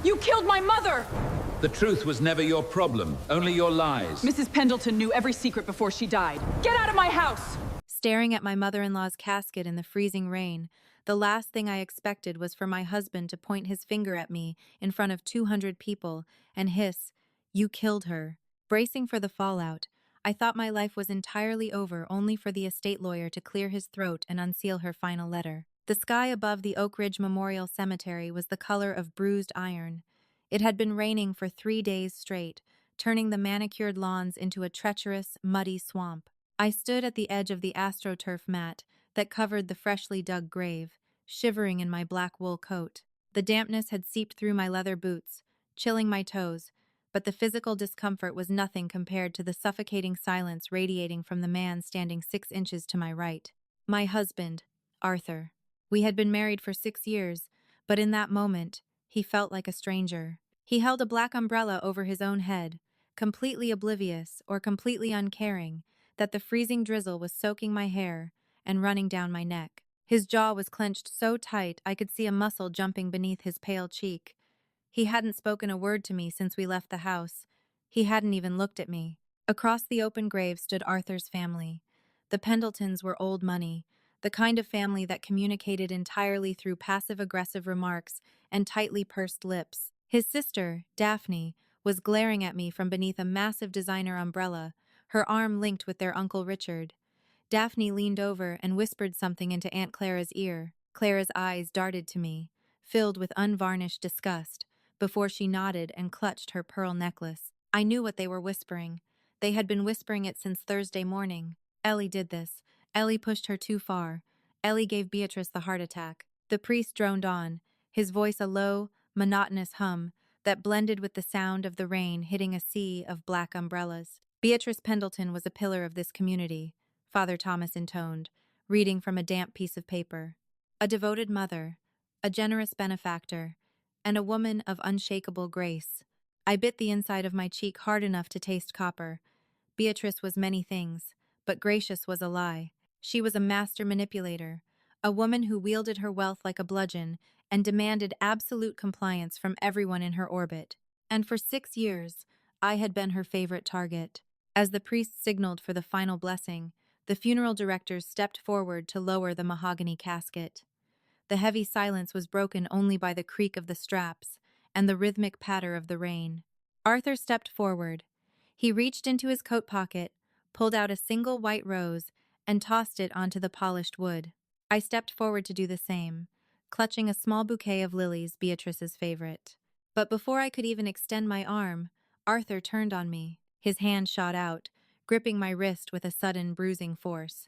You killed my mother! The truth was never your problem, only your lies. Mrs. Pendleton knew every secret before she died. Get out of my house! Staring at my mother-in-law's casket in the freezing rain, the last thing I expected was for my husband to point his finger at me in front of 200 people and hiss, "You killed her." Bracing for the fallout, I thought my life was entirely over only for the estate lawyer to clear his throat and unseal her final letter. The sky above the Oak Ridge Memorial Cemetery was the color of bruised iron. It had been raining for 3 days straight, turning the manicured lawns into a treacherous, muddy swamp. I stood at the edge of the astroturf mat that covered the freshly dug grave, shivering in my black wool coat. The dampness had seeped through my leather boots, chilling my toes, but the physical discomfort was nothing compared to the suffocating silence radiating from the man standing 6 inches to my right. My husband, Arthur. We had been married for 6 years, but in that moment, he felt like a stranger. He held a black umbrella over his own head, completely oblivious or completely uncaring that the freezing drizzle was soaking my hair and running down my neck. His jaw was clenched so tight I could see a muscle jumping beneath his pale cheek. He hadn't spoken a word to me since we left the house. He hadn't even looked at me. Across the open grave stood Arthur's family. The Pendletons were old money, the kind of family that communicated entirely through passive-aggressive remarks and tightly pursed lips. His sister, Daphne, was glaring at me from beneath a massive designer umbrella, her arm linked with their Uncle Richard. Daphne leaned over and whispered something into Aunt Clara's ear. Clara's eyes darted to me, filled with unvarnished disgust, before she nodded and clutched her pearl necklace. I knew what they were whispering. They had been whispering it since Thursday morning. Ellie did this. Ellie pushed her too far. Ellie gave Beatrice the heart attack. The priest droned on, his voice a low, monotonous hum that blended with the sound of the rain hitting a sea of black umbrellas. Beatrice Pendelton was a pillar of this community, Father Thomas intoned, reading from a damp piece of paper. A devoted mother, a generous benefactor, and a woman of unshakable grace. I bit the inside of my cheek hard enough to taste copper. Beatrice was many things, but gracious was a lie. She was a master manipulator, a woman who wielded her wealth like a bludgeon and demanded absolute compliance from everyone in her orbit. And for 6 years, I had been her favorite target. As the priest signaled for the final blessing, the funeral directors stepped forward to lower the mahogany casket. The heavy silence was broken only by the creak of the straps and the rhythmic patter of the rain. Arthur stepped forward. He reached into his coat pocket, pulled out a single white rose, and tossed it onto the polished wood. I stepped forward to do the same, clutching a small bouquet of lilies, Beatrice's favorite. But before I could even extend my arm, Arthur turned on me. His hand shot out, gripping my wrist with a sudden bruising force.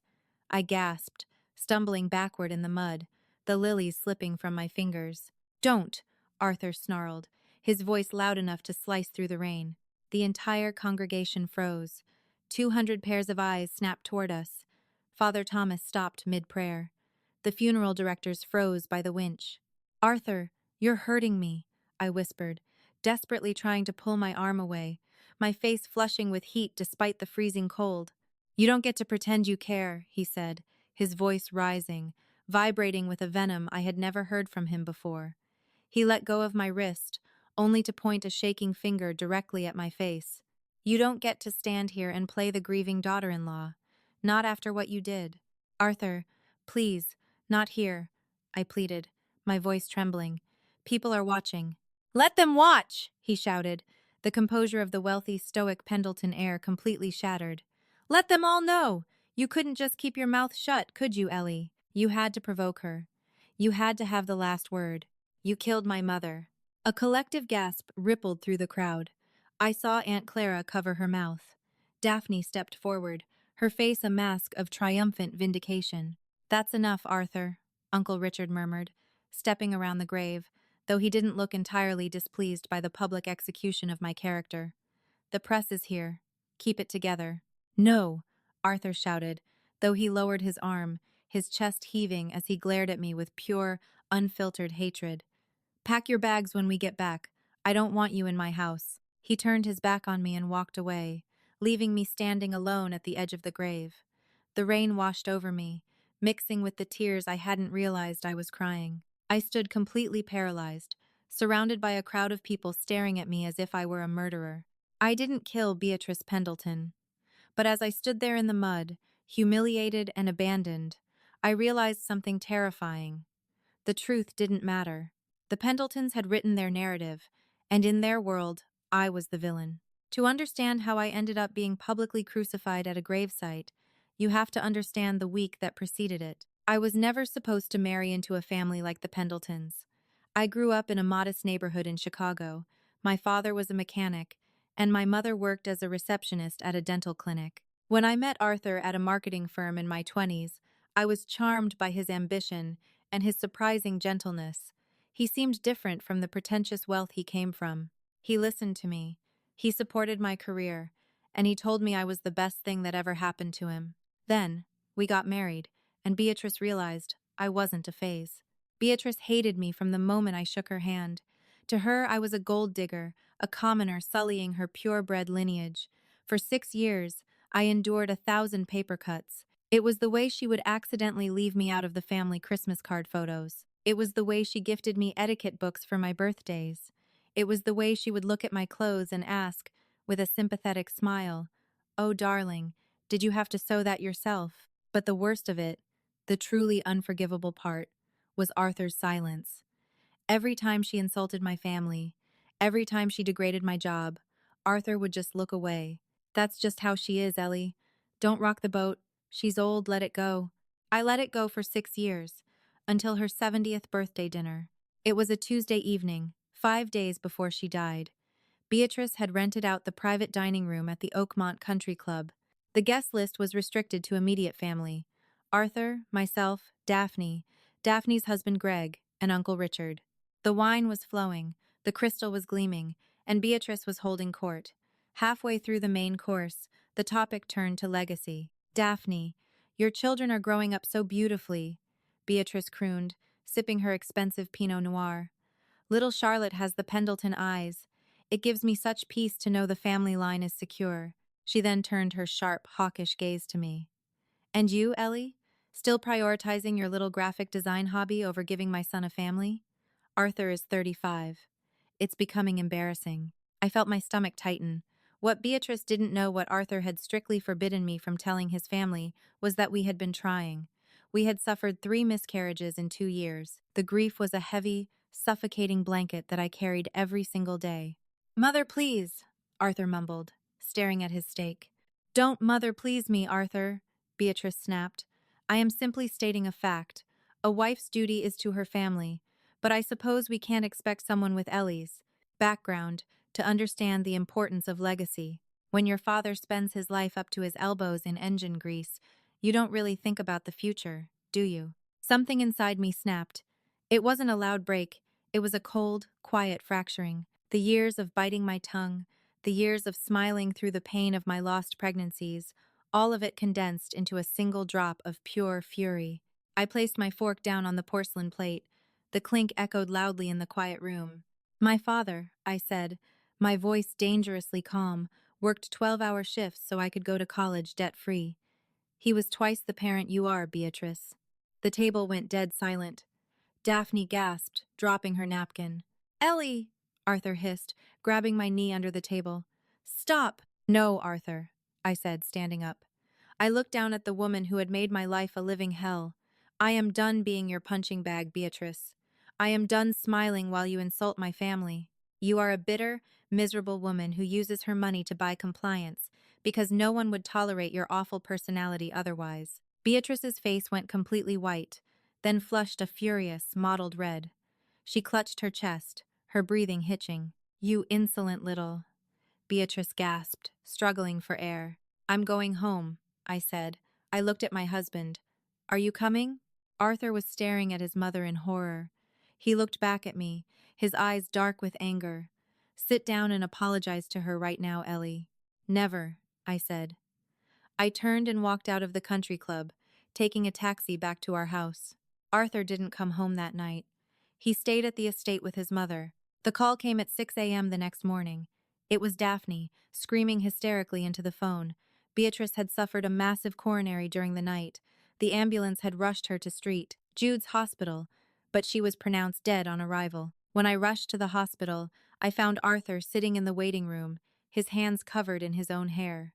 I gasped, stumbling backward in the mud, the lilies slipping from my fingers. "Don't!" Arthur snarled, his voice loud enough to slice through the rain. The entire congregation froze. 200 pairs of eyes snapped toward us. Father Thomas stopped mid-prayer. The funeral directors froze by the winch. "Arthur, you're hurting me," I whispered, desperately trying to pull my arm away, my face flushing with heat despite the freezing cold. "You don't get to pretend you care," he said, his voice rising, vibrating with a venom I had never heard from him before. He let go of my wrist, only to point a shaking finger directly at my face. "You don't get to stand here and play the grieving daughter-in-law. Not after what you did. Arthur, please, not here," I pleaded, my voice trembling. "People are watching." "Let them watch!" he shouted, the composure of the wealthy, stoic Pendleton heir completely shattered. "Let them all know! You couldn't just keep your mouth shut, could you, Ellie? You had to provoke her. You had to have the last word. You killed my mother." A collective gasp rippled through the crowd. I saw Aunt Clara cover her mouth. Daphne stepped forward, her face a mask of triumphant vindication. "That's enough, Arthur," Uncle Richard murmured, stepping around the grave, though he didn't look entirely displeased by the public execution of my character. "The press is here. Keep it together." "No," Arthur shouted, though he lowered his arm, his chest heaving as he glared at me with pure, unfiltered hatred. "Pack your bags when we get back. I don't want you in my house." He turned his back on me and walked away, leaving me standing alone at the edge of the grave. The rain washed over me, mixing with the tears I hadn't realized I was crying. I stood completely paralyzed, surrounded by a crowd of people staring at me as if I were a murderer. I didn't kill Beatrice Pendelton, but as I stood there in the mud, humiliated and abandoned, I realized something terrifying. The truth didn't matter. The Pendletons had written their narrative, and in their world, I was the villain. To understand how I ended up being publicly crucified at a gravesite, you have to understand the week that preceded it. I was never supposed to marry into a family like the Pendletons. I grew up in a modest neighborhood in Chicago. My father was a mechanic, and my mother worked as a receptionist at a dental clinic. When I met Arthur at a marketing firm in my 20s, I was charmed by his ambition and his surprising gentleness. He seemed different from the pretentious wealth he came from. He listened to me. He supported my career, and he told me I was the best thing that ever happened to him. Then, we got married, and Beatrice realized I wasn't a phase. Beatrice hated me from the moment I shook her hand. To her, I was a gold digger, a commoner sullying her purebred lineage. For 6 years, I endured 1,000 paper cuts. It was the way she would accidentally leave me out of the family Christmas card photos. It was the way she gifted me etiquette books for my birthdays. It was the way she would look at my clothes and ask, with a sympathetic smile, "Oh, darling, did you have to sew that yourself?" But the worst of it, the truly unforgivable part, was Arthur's silence. Every time she insulted my family, every time she degraded my job, Arthur would just look away. "That's just how she is, Ellie. Don't rock the boat. She's old, let it go." I let it go for 6 years, until her 70th birthday dinner. It was a Tuesday evening, 5 days before she died. Beatrice had rented out the private dining room at the Oakmont Country Club. The guest list was restricted to immediate family: Arthur, myself, Daphne, Daphne's husband Greg, and Uncle Richard. The wine was flowing, the crystal was gleaming, and Beatrice was holding court. Halfway through the main course, the topic turned to legacy. "Daphne, your children are growing up so beautifully," Beatrice crooned, sipping her expensive Pinot Noir. "Little Charlotte has the Pendleton eyes. It gives me such peace to know the family line is secure." She then turned her sharp, hawkish gaze to me. "And you, Ellie? Still prioritizing your little graphic design hobby over giving my son a family?" Arthur is 35. It's becoming embarrassing. I felt my stomach tighten. What Beatrice didn't know, what Arthur had strictly forbidden me from telling his family, was that we had been trying. We had suffered 3 miscarriages in 2 years. The grief was a heavy, suffocating blanket that I carried every single day. "Mother, please," Arthur mumbled, staring at his steak. "Don't mother please me, Arthur," Beatrice snapped. "I am simply stating a fact. A wife's duty is to her family, but I suppose we can't expect someone with Ellie's background to understand the importance of legacy. When your father spends his life up to his elbows in engine grease, you don't really think about the future, do you?" Something inside me snapped. It wasn't a loud break, it was a cold, quiet fracturing. The years of biting my tongue, the years of smiling through the pain of my lost pregnancies, all of it condensed into a single drop of pure fury. I placed my fork down on the porcelain plate. The clink echoed loudly in the quiet room. "My father," I said, my voice dangerously calm, "worked 12-hour shifts so I could go to college debt-free. He was twice the parent you are, Beatrice." The table went dead silent. Daphne gasped, dropping her napkin. "Ellie!" Arthur hissed, grabbing my knee under the table. "Stop!" "No, Arthur," I said, standing up. I looked down at the woman who had made my life a living hell. "I am done being your punching bag, Beatrice. I am done smiling while you insult my family. You are a bitter, miserable woman who uses her money to buy compliance, because no one would tolerate your awful personality otherwise." Beatrice's face went completely white, then flushed a furious, mottled red. She clutched her chest, her breathing hitching. "You insolent little..." Beatrice gasped, struggling for air. "I'm going home," I said. I looked at my husband. "Are you coming?" Arthur was staring at his mother in horror. He looked back at me, his eyes dark with anger. "Sit down and apologize to her right now, Ellie." "Never," I said. I turned and walked out of the country club, taking a taxi back to our house. Arthur didn't come home that night. He stayed at the estate with his mother. The call came at 6 a.m. the next morning. It was Daphne, screaming hysterically into the phone. Beatrice had suffered a massive coronary during the night. The ambulance had rushed her to St. Jude's Hospital, but she was pronounced dead on arrival. When I rushed to the hospital, I found Arthur sitting in the waiting room, his hands covered in his own hair.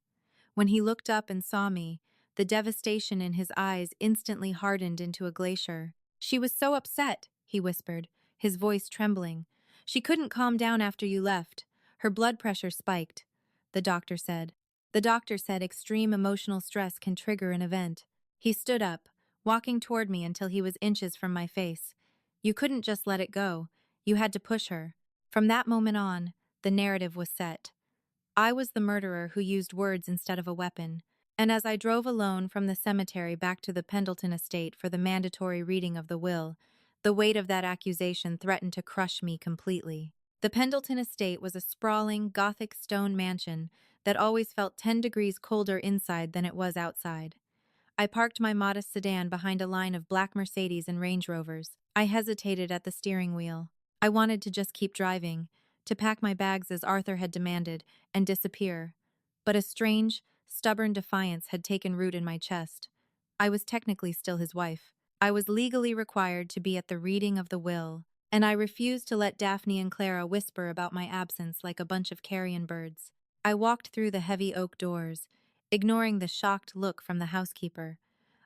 When he looked up and saw me, the devastation in his eyes instantly hardened into a glacier. "She was so upset," he whispered, his voice trembling. "She couldn't calm down after you left. Her blood pressure spiked," the doctor said. The doctor said extreme emotional stress can trigger an event. He stood up, walking toward me until he was inches from my face. "You couldn't just let it go. You had to push her." From that moment on, the narrative was set. I was the murderer who used words instead of a weapon. And as I drove alone from the cemetery back to the Pendleton estate for the mandatory reading of the will, the weight of that accusation threatened to crush me completely. The Pendleton estate was a sprawling, Gothic stone mansion that always felt 10 degrees colder inside than it was outside. I parked my modest sedan behind a line of black Mercedes and Range Rovers. I hesitated at the steering wheel. I wanted to just keep driving, to pack my bags as Arthur had demanded, and disappear. But a strange, stubborn defiance had taken root in my chest. I was technically still his wife. I was legally required to be at the reading of the will, and I refused to let Daphne and Clara whisper about my absence like a bunch of carrion birds. I walked through the heavy oak doors, ignoring the shocked look from the housekeeper.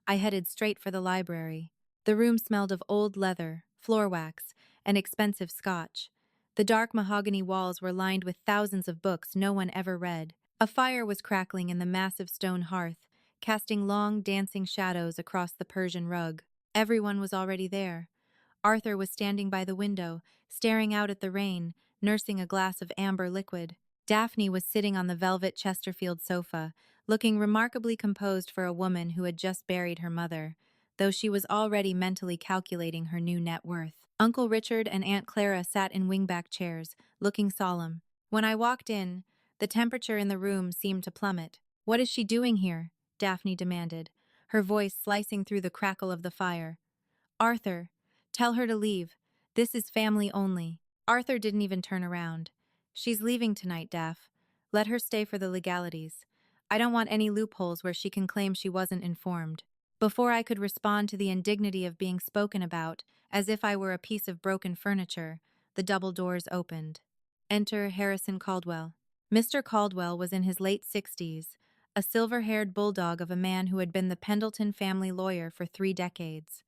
I headed straight for the library. The room smelled of old leather, floor wax, and expensive scotch. The dark mahogany walls were lined with thousands of books no one ever read. A fire was crackling in the massive stone hearth, casting long, dancing shadows across the Persian rug. Everyone was already there. Arthur was standing by the window, staring out at the rain, nursing a glass of amber liquid. Daphne was sitting on the velvet Chesterfield sofa, looking remarkably composed for a woman who had just buried her mother, though she was already mentally calculating her new net worth. Uncle Richard and Aunt Clara sat in wingback chairs, looking solemn. When I walked in, the temperature in the room seemed to plummet. "What is she doing here?" Daphne demanded, her voice slicing through the crackle of the fire. "Arthur, tell her to leave. This is family only." Arthur didn't even turn around. "She's leaving tonight, Daph. Let her stay for the legalities. I don't want any loopholes where she can claim she wasn't informed." Before I could respond to the indignity of being spoken about, as if I were a piece of broken furniture, the double doors opened. Enter Harrison Caldwell. Mr. Caldwell was in his late 60s, a silver-haired bulldog of a man who had been the Pendleton family lawyer for 3 decades.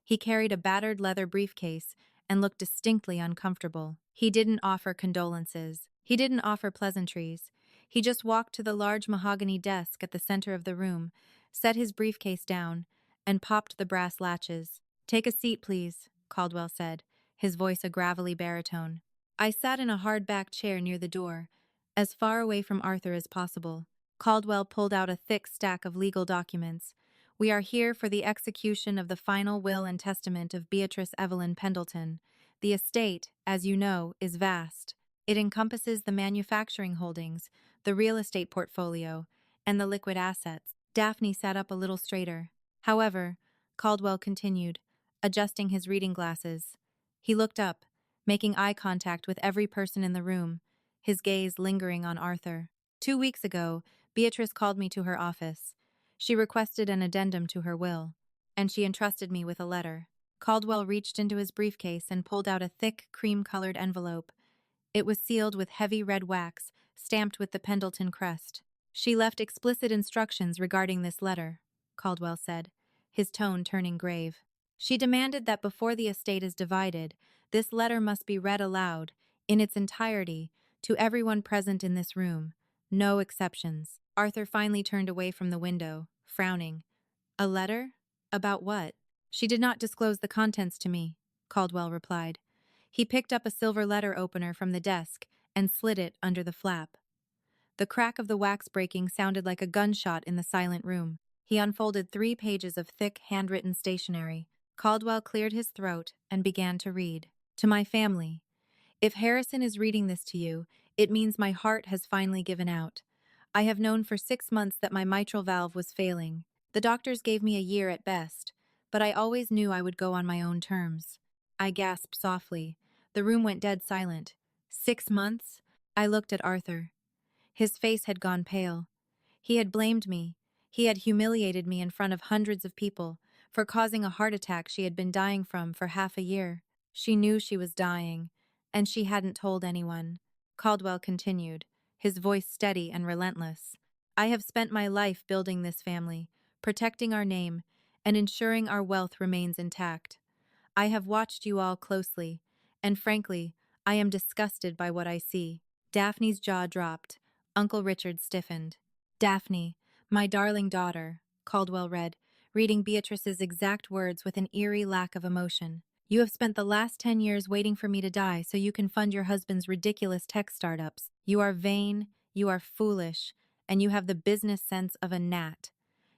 He carried a battered leather briefcase and looked distinctly uncomfortable. He didn't offer condolences. He didn't offer pleasantries. He just walked to the large mahogany desk at the center of the room, set his briefcase down, and popped the brass latches. "Take a seat, please," Caldwell said, his voice a gravelly baritone. I sat in a hard-back chair near the door, as far away from Arthur as possible. Caldwell pulled out a thick stack of legal documents. "We are here for the execution of the final will and testament of Beatrice Evelyn Pendleton. The estate, as you know, is vast. It encompasses the manufacturing holdings, the real estate portfolio, and the liquid assets." Daphne sat up a little straighter. "However," Caldwell continued, adjusting his reading glasses. He looked up, making eye contact with every person in the room, his gaze lingering on Arthur. 2 weeks ago, Beatrice called me to her office. She requested an addendum to her will, and she entrusted me with a letter." Caldwell reached into his briefcase and pulled out a thick, cream-colored envelope. It was sealed with heavy red wax, stamped with the Pendleton crest. "She left explicit instructions regarding this letter," Caldwell said, his tone turning grave. "She demanded that before the estate is divided, this letter must be read aloud, in its entirety, to everyone present in this room. No exceptions." Arthur finally turned away from the window, frowning. "A letter? About what?" "She did not disclose the contents to me," Caldwell replied. He picked up a silver letter opener from the desk and slid it under the flap. The crack of the wax breaking sounded like a gunshot in the silent room. He unfolded 3 pages of thick, handwritten stationery. Caldwell cleared his throat and began to read. "To my family. If Harrison is reading this to you, it means my heart has finally given out. I have known for 6 months that my mitral valve was failing. The doctors gave me a year at best, but I always knew I would go on my own terms." I gasped softly. The room went dead silent. 6 months? I looked at Arthur. His face had gone pale. He had blamed me. He had humiliated me in front of hundreds of people for causing a heart attack she had been dying from for half a year. She knew she was dying, And she hadn't told anyone. Caldwell continued, his voice steady and relentless. I have spent my life building this family, protecting our name, and ensuring our wealth remains intact. I have watched you all closely, and frankly, I am disgusted by what I see. Daphne's jaw dropped. Uncle Richard stiffened. Daphne, my darling daughter, Caldwell read, reading Beatrice's exact words with an eerie lack of emotion. You have spent the last 10 years waiting for me to die so you can fund your husband's ridiculous tech startups. You are vain, you are foolish, and you have the business sense of a gnat.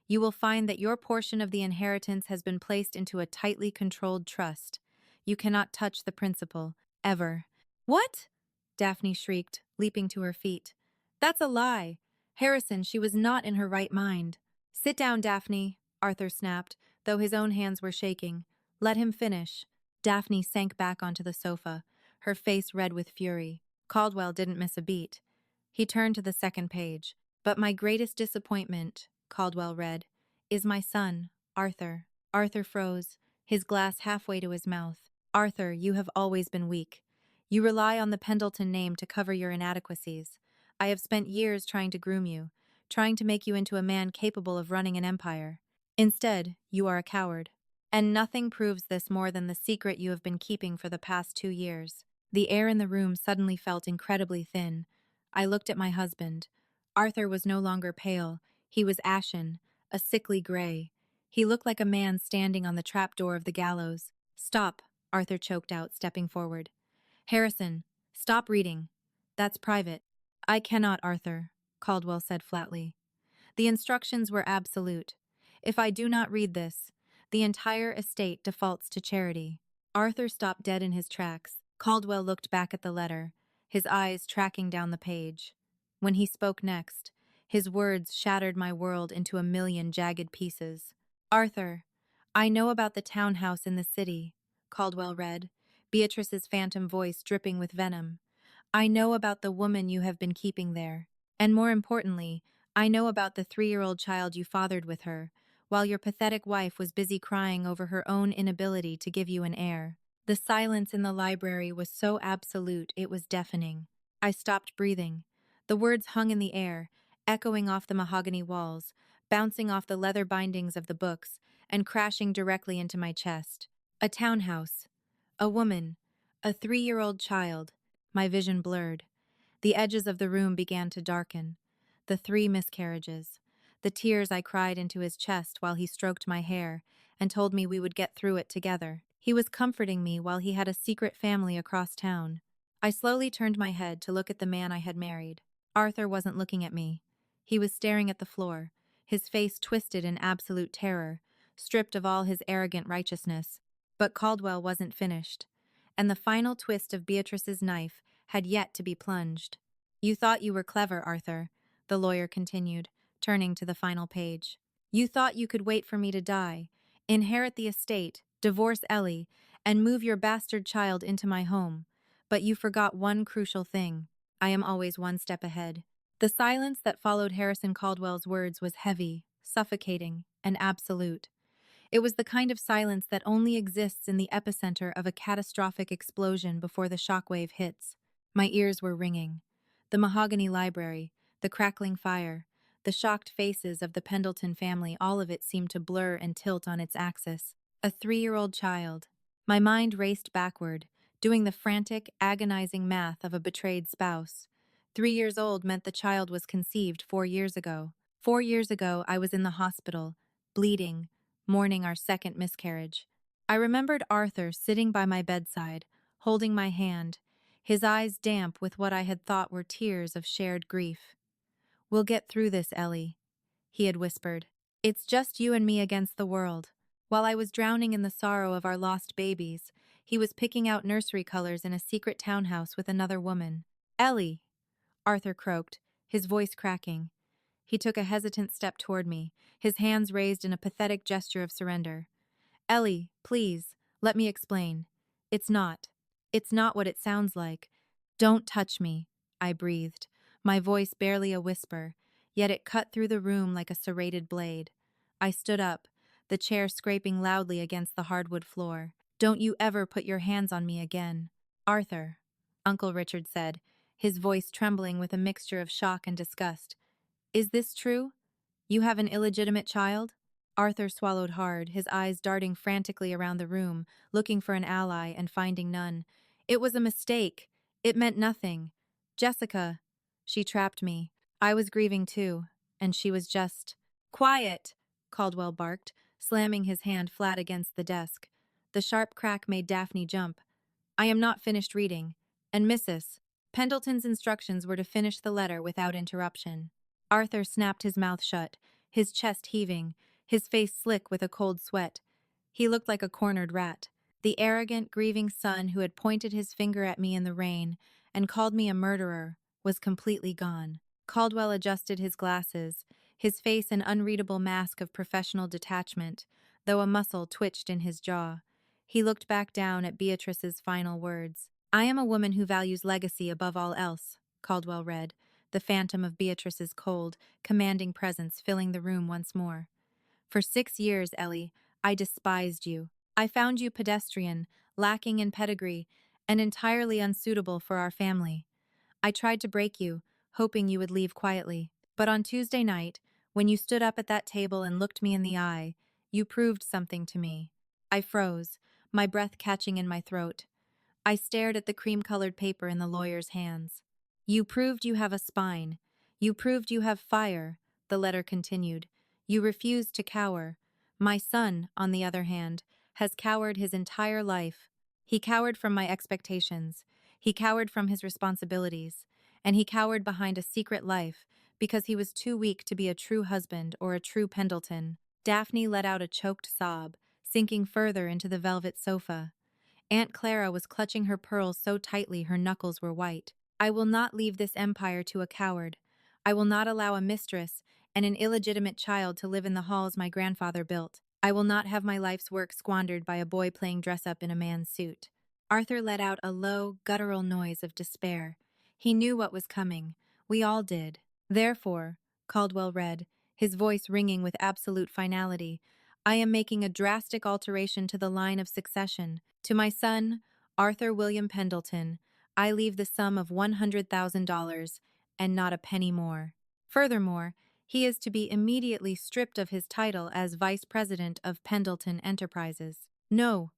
You will find that your portion of the inheritance has been placed into a tightly controlled trust. You cannot touch the principal, ever. What? Daphne shrieked, leaping to her feet. That's a lie. Harrison, she was not in her right mind. Sit down, Daphne, Arthur snapped, though his own hands were shaking. Let him finish. Daphne sank back onto the sofa, her face red with fury. Caldwell didn't miss a beat. He turned to the second page. But my greatest disappointment, Caldwell read, is my son, Arthur. Arthur froze, his glass halfway to his mouth. Arthur, you have always been weak. You rely on the Pendleton name to cover your inadequacies. I have spent years trying to groom you, trying to make you into a man capable of running an empire. Instead, you are a coward. And nothing proves this more than the secret you have been keeping for the past 2 years. The air in the room suddenly felt incredibly thin. I looked at my husband. Arthur was no longer pale. He was ashen, a sickly gray. He looked like a man standing on the trapdoor of the gallows. Stop, Arthur choked out, stepping forward. Harrison, stop reading. That's private. I cannot, Arthur, Caldwell said flatly. The instructions were absolute. If I do not read this, the entire estate defaults to charity. Arthur stopped dead in his tracks. Caldwell looked back at the letter, his eyes tracking down the page. When he spoke next, his words shattered my world into a million jagged pieces. Arthur, I know about the townhouse in the city, Caldwell read, Beatrice's phantom voice dripping with venom. I know about the woman you have been keeping there. And more importantly, I know about the 3-year-old child you fathered with her, while your pathetic wife was busy crying over her own inability to give you an heir. The silence in the library was so absolute it was deafening. I stopped breathing. The words hung in the air, echoing off the mahogany walls, bouncing off the leather bindings of the books, and crashing directly into my chest. A townhouse. A woman. A 3-year-old child. My vision blurred. The edges of the room began to darken. The 3 miscarriages. The tears I cried into his chest while he stroked my hair and told me we would get through it together. He was comforting me while he had a secret family across town. I slowly turned my head to look at the man I had married. Arthur wasn't looking at me. He was staring at the floor, his face twisted in absolute terror, stripped of all his arrogant righteousness. But Caldwell wasn't finished, and the final twist of Beatrice's knife had yet to be plunged. You thought you were clever, Arthur, the lawyer continued, turning to the final page. You thought you could wait for me to die, inherit the estate, divorce Ellie, and move your bastard child into my home. But you forgot one crucial thing. I am always one step ahead. The silence that followed Harrison Caldwell's words was heavy, suffocating, and absolute. It was the kind of silence that only exists in the epicenter of a catastrophic explosion before the shockwave hits. My ears were ringing. The mahogany library, the crackling fire, the shocked faces of the Pendleton family, all of it seemed to blur and tilt on its axis. A 3-year-old child. My mind raced backward, doing the frantic, agonizing math of a betrayed spouse. 3 years old meant the child was conceived 4 years ago. 4 years ago, I was in the hospital, bleeding, mourning our second miscarriage. I remembered Arthur sitting by my bedside, holding my hand, his eyes damp with what I had thought were tears of shared grief. We'll get through this, Ellie, he had whispered. It's just you and me against the world. While I was drowning in the sorrow of our lost babies, he was picking out nursery colors in a secret townhouse with another woman. Ellie, Arthur croaked, his voice cracking. He took a hesitant step toward me, his hands raised in a pathetic gesture of surrender. Ellie, please, let me explain. It's not what it sounds like. Don't touch me, I breathed, my voice barely a whisper, yet it cut through the room like a serrated blade. I stood up, the chair scraping loudly against the hardwood floor. Don't you ever put your hands on me again. Arthur, Uncle Richard said, his voice trembling with a mixture of shock and disgust. Is this true? You have an illegitimate child? Arthur swallowed hard, his eyes darting frantically around the room, looking for an ally and finding none. It was a mistake. It meant nothing. Jessica. She trapped me. I was grieving too, and she was just— Quiet! Caldwell barked, slamming his hand flat against the desk. The sharp crack made Daphne jump. I am not finished reading. And Mrs. Pendleton's instructions were to finish the letter without interruption. Arthur snapped his mouth shut, his chest heaving, his face slick with a cold sweat. He looked like a cornered rat. The arrogant, grieving son who had pointed his finger at me in the rain and called me a murderer was completely gone. Caldwell adjusted his glasses, his face an unreadable mask of professional detachment, though a muscle twitched in his jaw. He looked back down at Beatrice's final words. I am a woman who values legacy above all else, Caldwell read, the phantom of Beatrice's cold, commanding presence filling the room once more. For 6 years, Ellie, I despised you. I found you pedestrian, lacking in pedigree, and entirely unsuitable for our family. I tried to break you, hoping you would leave quietly. But on Tuesday night, when you stood up at that table and looked me in the eye, you proved something to me. I froze, my breath catching in my throat. I stared at the cream-colored paper in the lawyer's hands. You proved you have a spine. You proved you have fire, the letter continued. You refused to cower. My son, on the other hand, has cowered his entire life. He cowered from my expectations. He cowered from his responsibilities. And he cowered behind a secret life because he was too weak to be a true husband or a true Pendleton. Daphne let out a choked sob, sinking further into the velvet sofa. Aunt Clara was clutching her pearls so tightly her knuckles were white. I will not leave this empire to a coward. I will not allow a mistress and an illegitimate child to live in the halls my grandfather built. I will not have my life's work squandered by a boy playing dress-up in a man's suit. Arthur let out a low, guttural noise of despair. He knew what was coming. We all did. Therefore, Caldwell read, his voice ringing with absolute finality, I am making a drastic alteration to the line of succession. To my son, Arthur William Pendleton, I leave the sum of $100,000 and not a penny more. Furthermore, he is to be immediately stripped of his title as Vice President of Pendleton Enterprises. No,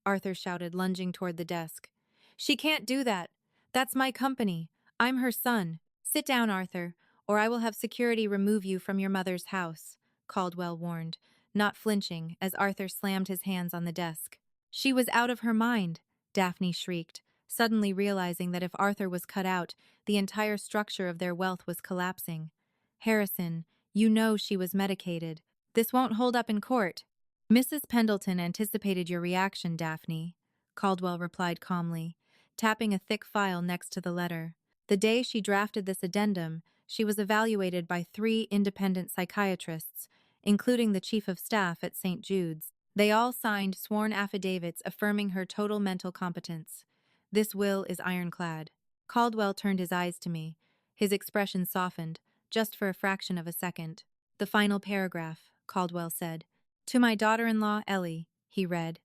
Arthur shouted, lunging toward the desk. She can't do that. That's my company. I'm her son. Sit down, Arthur, or I will have security remove you from your mother's house, Caldwell warned, not flinching as Arthur slammed his hands on the desk. She was out of her mind, Daphne shrieked, suddenly realizing that if Arthur was cut out, the entire structure of their wealth was collapsing. Harrison, you know she was medicated. This won't hold up in court. Mrs. Pendleton anticipated your reaction, Daphne, Caldwell replied calmly, tapping a thick file next to the letter. The day she drafted this addendum, she was evaluated by 3 independent psychiatrists, including the chief of staff at St. Jude's. They all signed sworn affidavits affirming her total mental competence. This will is ironclad. Caldwell turned his eyes to me. His expression softened, just for a fraction of a second. The final paragraph, Caldwell said. To my daughter-in-law, Ellie, he read.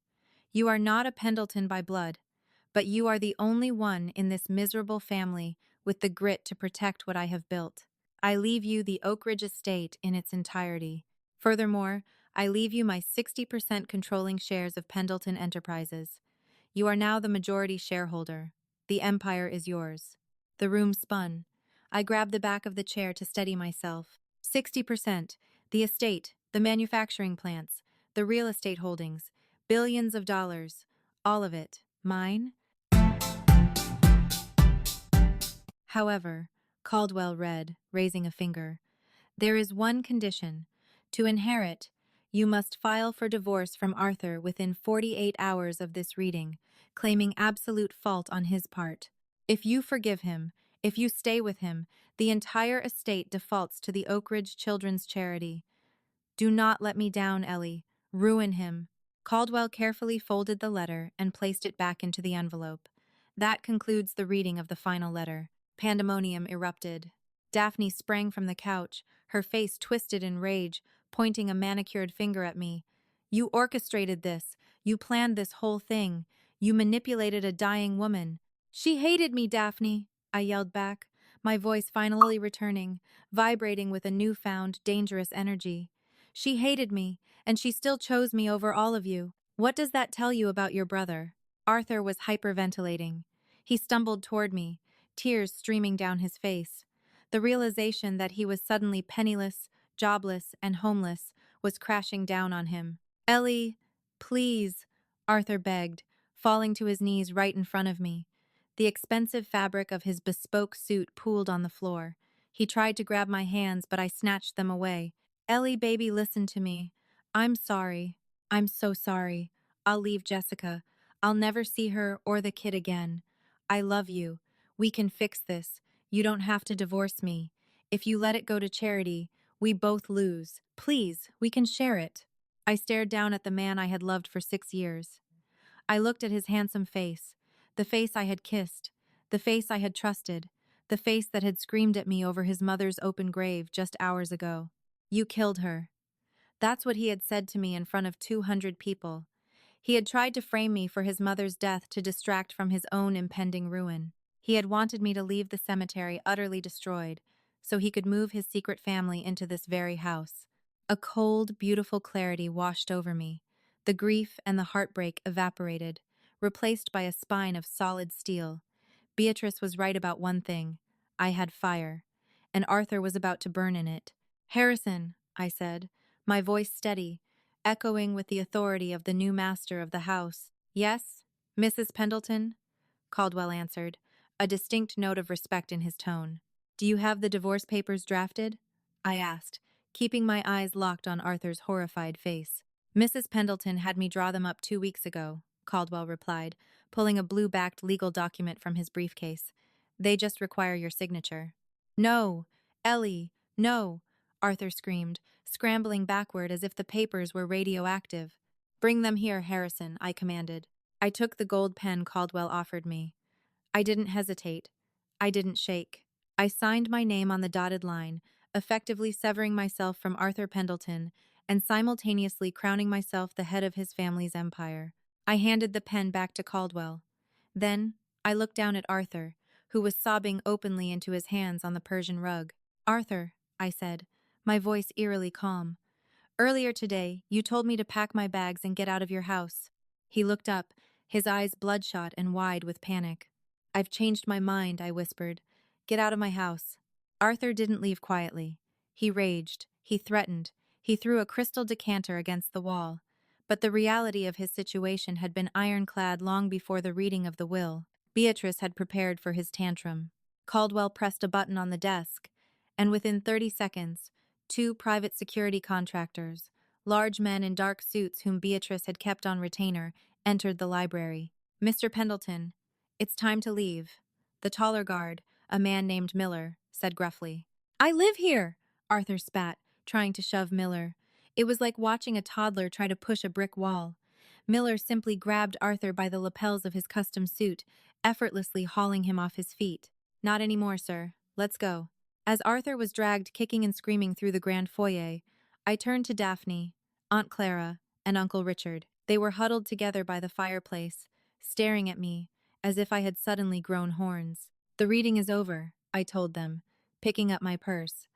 You are not a Pendleton by blood, but you are the only one in this miserable family with the grit to protect what I have built. I leave you the Oak Ridge estate in its entirety. Furthermore, I leave you my 60% controlling shares of Pendleton Enterprises. You are now the majority shareholder. The empire is yours. The room spun. I grabbed the back of the chair to steady myself. 60%. The estate, the manufacturing plants, the real estate holdings, billions of dollars. All of it. Mine? However, Caldwell read, raising a finger, there is one condition. To inherit, you must file for divorce from Arthur within 48 hours of this reading, claiming absolute fault on his part. If you forgive him, if you stay with him, the entire estate defaults to the Oak Ridge Children's Charity. Do not let me down, Ellie. Ruin him. Caldwell carefully folded the letter and placed it back into the envelope. That concludes the reading of the final letter. Pandemonium erupted. Daphne sprang from the couch, her face twisted in rage, pointing a manicured finger at me. You orchestrated this. You planned this whole thing. You manipulated a dying woman. She hated me, Daphne, I yelled back, my voice finally returning, vibrating with a newfound, dangerous energy. She hated me, and she still chose me over all of you. What does that tell you about your brother? Arthur was hyperventilating. He stumbled toward me, tears streaming down his face. The realization that he was suddenly penniless, jobless, and homeless was crashing down on him. Ellie, please, Arthur begged, falling to his knees right in front of me. The expensive fabric of his bespoke suit pooled on the floor. He tried to grab my hands, but I snatched them away. Ellie, baby, listen to me. I'm sorry. I'm so sorry. I'll leave Jessica. I'll never see her or the kid again. I love you. We can fix this. You don't have to divorce me. If you let it go to charity, we both lose. Please, we can share it. I stared down at the man I had loved for 6 years. I looked at his handsome face, the face I had kissed, the face I had trusted, the face that had screamed at me over his mother's open grave just hours ago. You killed her. That's what he had said to me in front of 200 people. He had tried to frame me for his mother's death to distract from his own impending ruin. He had wanted me to leave the cemetery utterly destroyed, so he could move his secret family into this very house. A cold, beautiful clarity washed over me. The grief and the heartbreak evaporated, replaced by a spine of solid steel. Beatrice was right about one thing. I had fire, and Arthur was about to burn in it. Harrison, I said, my voice steady, echoing with the authority of the new master of the house. Yes, Mrs. Pendleton? Caldwell answered, a distinct note of respect in his tone. Do you have the divorce papers drafted? I asked, keeping my eyes locked on Arthur's horrified face. Mrs. Pendleton had me draw them up 2 weeks ago, Caldwell replied, pulling a blue-backed legal document from his briefcase. They just require your signature. No, Ellie, no, Arthur screamed, scrambling backward as if the papers were radioactive. Bring them here, Harrison, I commanded. I took the gold pen Caldwell offered me. I didn't hesitate. I didn't shake. I signed my name on the dotted line, effectively severing myself from Arthur Pendleton and simultaneously crowning myself the head of his family's empire. I handed the pen back to Caldwell. Then, I looked down at Arthur, who was sobbing openly into his hands on the Persian rug. Arthur, I said, my voice eerily calm. Earlier today, you told me to pack my bags and get out of your house. He looked up, his eyes bloodshot and wide with panic. I've changed my mind, I whispered. Get out of my house. Arthur didn't leave quietly. He raged, he threatened, he threw a crystal decanter against the wall. But the reality of his situation had been ironclad long before the reading of the will. Beatrice had prepared for his tantrum. Caldwell pressed a button on the desk, and within 30 seconds, 2 private security contractors, large men in dark suits whom Beatrice had kept on retainer, entered the library. Mr. Pendleton, it's time to leave. The taller guard, a man named Miller, said gruffly. I live here, Arthur spat, trying to shove Miller. It was like watching a toddler try to push a brick wall. Miller simply grabbed Arthur by the lapels of his custom suit, effortlessly hauling him off his feet. Not anymore, sir. Let's go. As Arthur was dragged kicking and screaming through the grand foyer, I turned to Daphne, Aunt Clara, and Uncle Richard. They were huddled together by the fireplace, staring at me, as if I had suddenly grown horns. The reading is over, I told them, picking up my purse.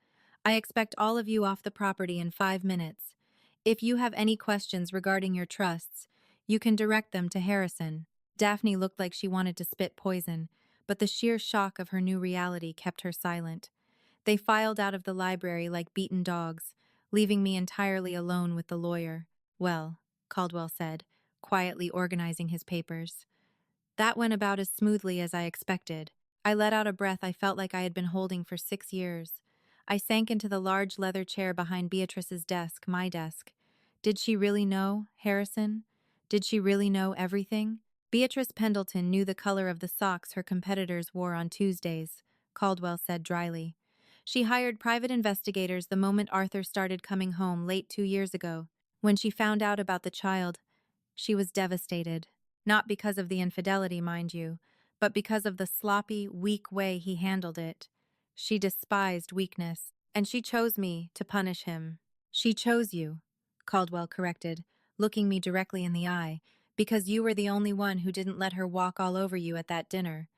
I expect all of you off the property in 5 minutes. If you have any questions regarding your trusts, you can direct them to Harrison. Daphne looked like she wanted to spit poison, but the sheer shock of her new reality kept her silent. They filed out of the library like beaten dogs, leaving me entirely alone with the lawyer. Well, Caldwell said, quietly organizing his papers. That went about as smoothly as I expected. I let out a breath I felt like I had been holding for 6 years. I sank into the large leather chair behind Beatrice's desk, my desk. Did she really know, Harrison? Did she really know everything? Beatrice Pendleton knew the color of the socks her competitors wore on Tuesdays, Caldwell said dryly. She hired private investigators the moment Arthur started coming home late 2 years ago. When she found out about the child, she was devastated. Not because of the infidelity, mind you, but because of the sloppy, weak way he handled it. She despised weakness, and she chose me to punish him. She chose you, Caldwell corrected, looking me directly in the eye, because you were the only one who didn't let her walk all over you at that dinner.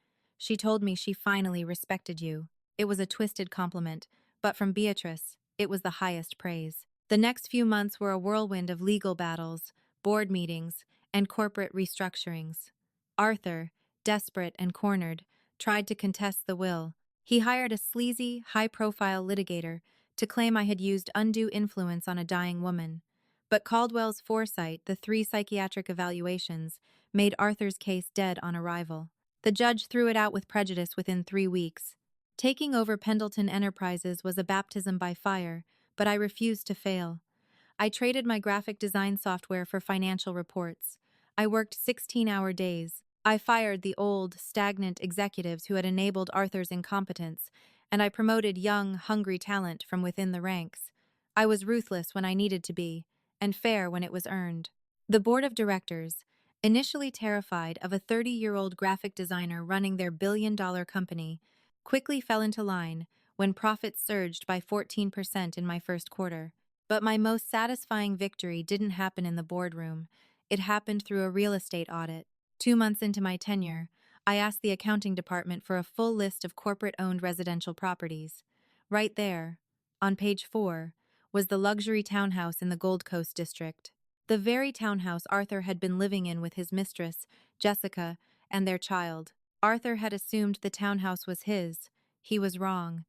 She told me she finally respected you. It was a twisted compliment, but from Beatrice, it was the highest praise. The next few months were a whirlwind of legal battles, board meetings, and corporate restructurings. Arthur, desperate and cornered, tried to contest the will. He hired a sleazy, high-profile litigator to claim I had used undue influence on a dying woman. But Caldwell's foresight, the 3 psychiatric evaluations, made Arthur's case dead on arrival. The judge threw it out with prejudice within 3 weeks. Taking over Pendleton Enterprises was a baptism by fire, but I refused to fail. I traded my graphic design software for financial reports. I worked 16-hour days. I fired the old, stagnant executives who had enabled Arthur's incompetence, and I promoted young, hungry talent from within the ranks. I was ruthless when I needed to be, and fair when it was earned. The board of directors, initially terrified of a 30-year-old graphic designer running their billion-dollar company, quickly fell into line when profits surged by 14% in my first quarter. But my most satisfying victory didn't happen in the boardroom. It happened through a real estate audit. 2 months into my tenure, I asked the accounting department for a full list of corporate-owned residential properties. Right there, on page 4, was the luxury townhouse in the Gold Coast district. The very townhouse Arthur had been living in with his mistress, Jessica, and their child. Arthur had assumed the townhouse was his. He was wrong.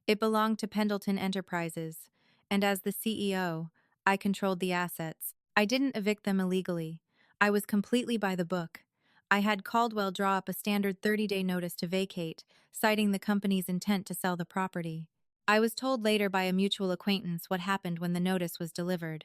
It belonged to Pendleton Enterprises, and as the CEO, I controlled the assets. I didn't evict them illegally. I was completely by the book. I had Caldwell draw up a standard 30-day notice to vacate, citing the company's intent to sell the property. I was told later by a mutual acquaintance what happened when the notice was delivered.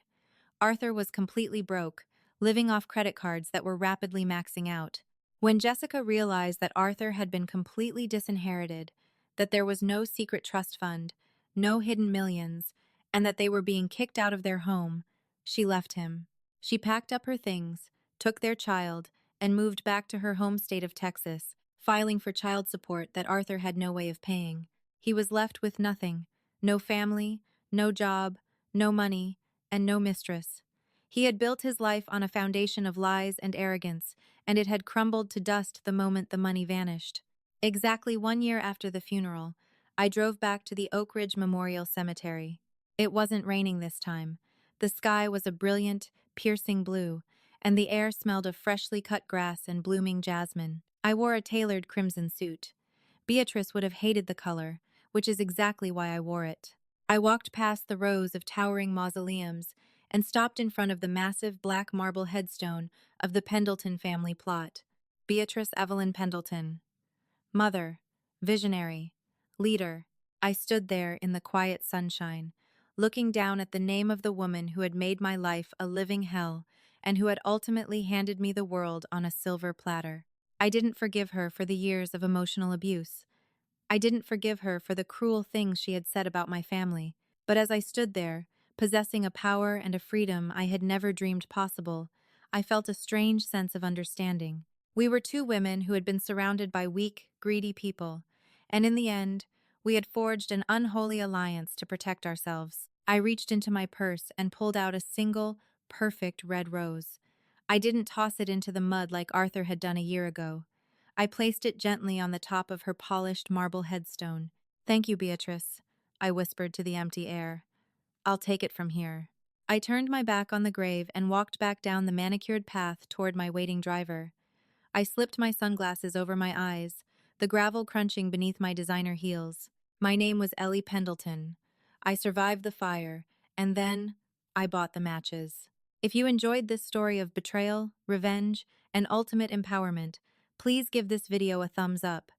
Arthur was completely broke, living off credit cards that were rapidly maxing out. When Jessica realized that Arthur had been completely disinherited, that there was no secret trust fund, no hidden millions, and that they were being kicked out of their home, she left him. She packed up her things, took their child, and moved back to her home state of Texas, filing for child support that Arthur had no way of paying. He was left with nothing, no family, no job, no money, and no mistress. He had built his life on a foundation of lies and arrogance, and it had crumbled to dust the moment the money vanished. Exactly 1 year after the funeral, I drove back to the Oak Ridge Memorial Cemetery. It wasn't raining this time. The sky was a brilliant, piercing blue, and the air smelled of freshly cut grass and blooming jasmine. I wore a tailored crimson suit. Beatrice would have hated the color, which is exactly why I wore it. I walked past the rows of towering mausoleums and stopped in front of the massive black marble headstone of the Pendleton family plot. Beatrice Evelyn Pendleton. Mother, visionary, leader. I stood there in the quiet sunshine, looking down at the name of the woman who had made my life a living hell and who had ultimately handed me the world on a silver platter. I didn't forgive her for the years of emotional abuse. I didn't forgive her for the cruel things she had said about my family. But as I stood there, possessing a power and a freedom I had never dreamed possible, I felt a strange sense of understanding. We were 2 women who had been surrounded by weak, greedy people, and in the end, we had forged an unholy alliance to protect ourselves. I reached into my purse and pulled out a single, perfect red rose. I didn't toss it into the mud like Arthur had done a year ago. I placed it gently on the top of her polished marble headstone. "Thank you, Beatrice," I whispered to the empty air. "I'll take it from here." I turned my back on the grave and walked back down the manicured path toward my waiting driver. I slipped my sunglasses over my eyes, the gravel crunching beneath my designer heels. My name was Ellie Pendleton. I survived the fire, and then I bought the matches. If you enjoyed this story of betrayal, revenge, and ultimate empowerment, please give this video a thumbs up.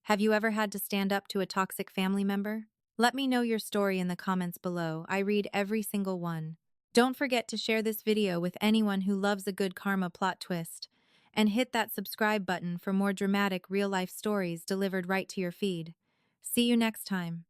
Have you ever had to stand up to a toxic family member? Let me know your story in the comments below. I read every single one. Don't forget to share this video with anyone who loves a good karma plot twist, and hit that subscribe button for more dramatic real-life stories delivered right to your feed. See you next time.